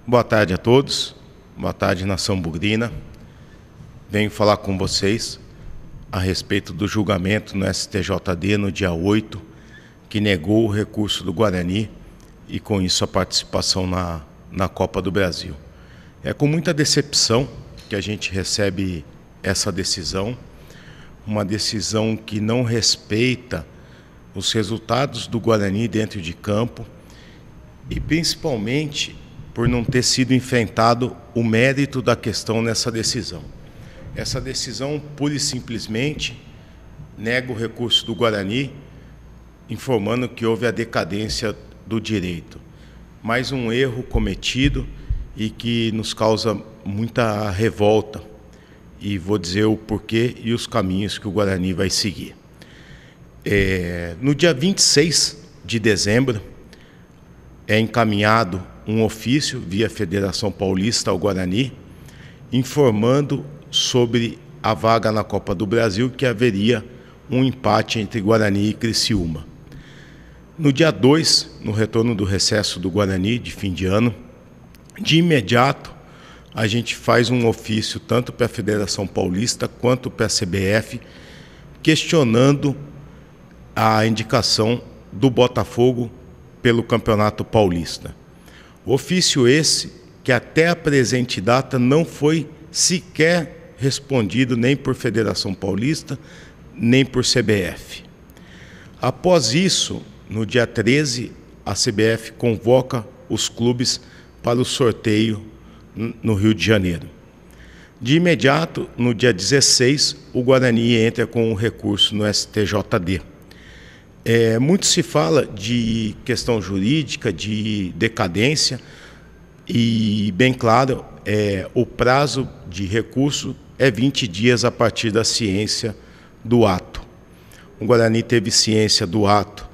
Boa tarde a todos, boa tarde, nação bugrina. Venho falar com vocês a respeito do julgamento no STJD no dia 8, que negou o recurso do Guarani e com isso a participação na Copa do Brasil. É com muita decepção que a gente recebe essa decisão, uma decisão que não respeita os resultados do Guarani dentro de campo e principalmente por não ter sido enfrentado o mérito da questão nessa decisão. Essa decisão, pura e simplesmente, nega o recurso do Guarani, informando que houve a decadência do direito. Mais um erro cometido e que nos causa muita revolta. E vou dizer o porquê e os caminhos que o Guarani vai seguir. No dia 26 de dezembro, é encaminhado um ofício via Federação Paulista ao Guarani, informando sobre a vaga na Copa do Brasil, que haveria um empate entre Guarani e Criciúma. No dia 2, no retorno do recesso do Guarani, de fim de ano, de imediato, a gente faz um ofício tanto para a Federação Paulista quanto para a CBF, questionando a indicação do Botafogo pelo Campeonato Paulista. Ofício esse que até a presente data não foi sequer respondido nem por Federação Paulista, nem por CBF. Após isso, no dia 13, a CBF convoca os clubes para o sorteio no Rio de Janeiro. De imediato, no dia 16, o Guarani entra com um recurso no STJD. Muito se fala de questão jurídica, de decadência, e bem claro, o prazo de recurso é 20 dias a partir da ciência do ato. O Guarani teve ciência do ato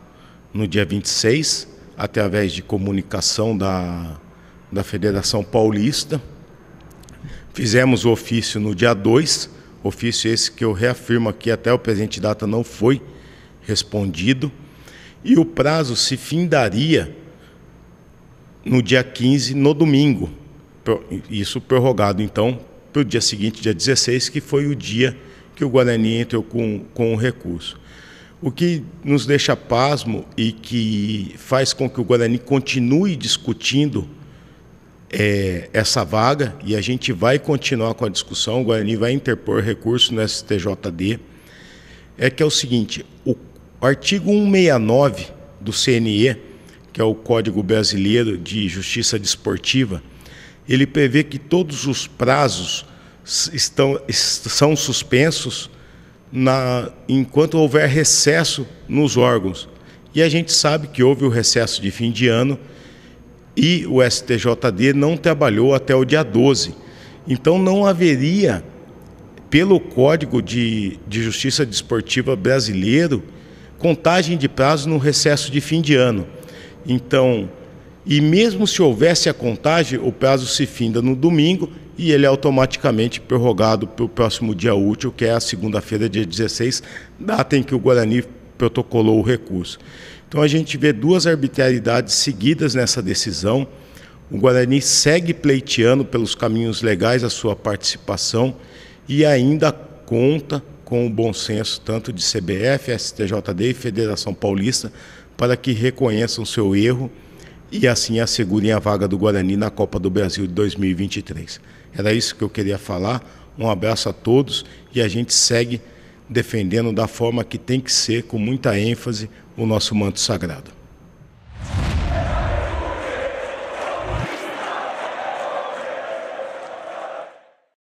no dia 26, através de comunicação da Federação Paulista. Fizemos o ofício no dia 2, ofício esse que eu reafirmo aqui, até o presente data não foi respondido, e o prazo se findaria no dia 15, no domingo, isso prorrogado então para o dia seguinte, dia 16, que foi o dia que o Guarani entrou com o recurso. O que nos deixa pasmo e que faz com que o Guarani continue discutindo essa vaga, e a gente vai continuar com a discussão, o Guarani vai interpor recurso no STJD, é que é o seguinte: o artigo 169 do CNE, que é o Código Brasileiro de Justiça Desportiva, ele prevê que todos os prazos são suspensos enquanto houver recesso nos órgãos. E a gente sabe que houve o recesso de fim de ano e o STJD não trabalhou até o dia 12. Então não haveria, pelo Código de Justiça Desportiva brasileiro, contagem de prazo no recesso de fim de ano. Então, e mesmo se houvesse a contagem, o prazo se finda no domingo e ele é automaticamente prorrogado para o próximo dia útil, que é a segunda-feira, dia 16, data em que o Guarani protocolou o recurso. Então a gente vê duas arbitrariedades seguidas nessa decisão. O Guarani segue pleiteando pelos caminhos legais a sua participação e ainda conta com o bom senso tanto de CBF, STJD e Federação Paulista para que reconheçam seu erro e assim assegurem a vaga do Guarani na Copa do Brasil de 2023. Era isso que eu queria falar. Um abraço a todos e a gente segue defendendo da forma que tem que ser, com muita ênfase, o nosso manto sagrado.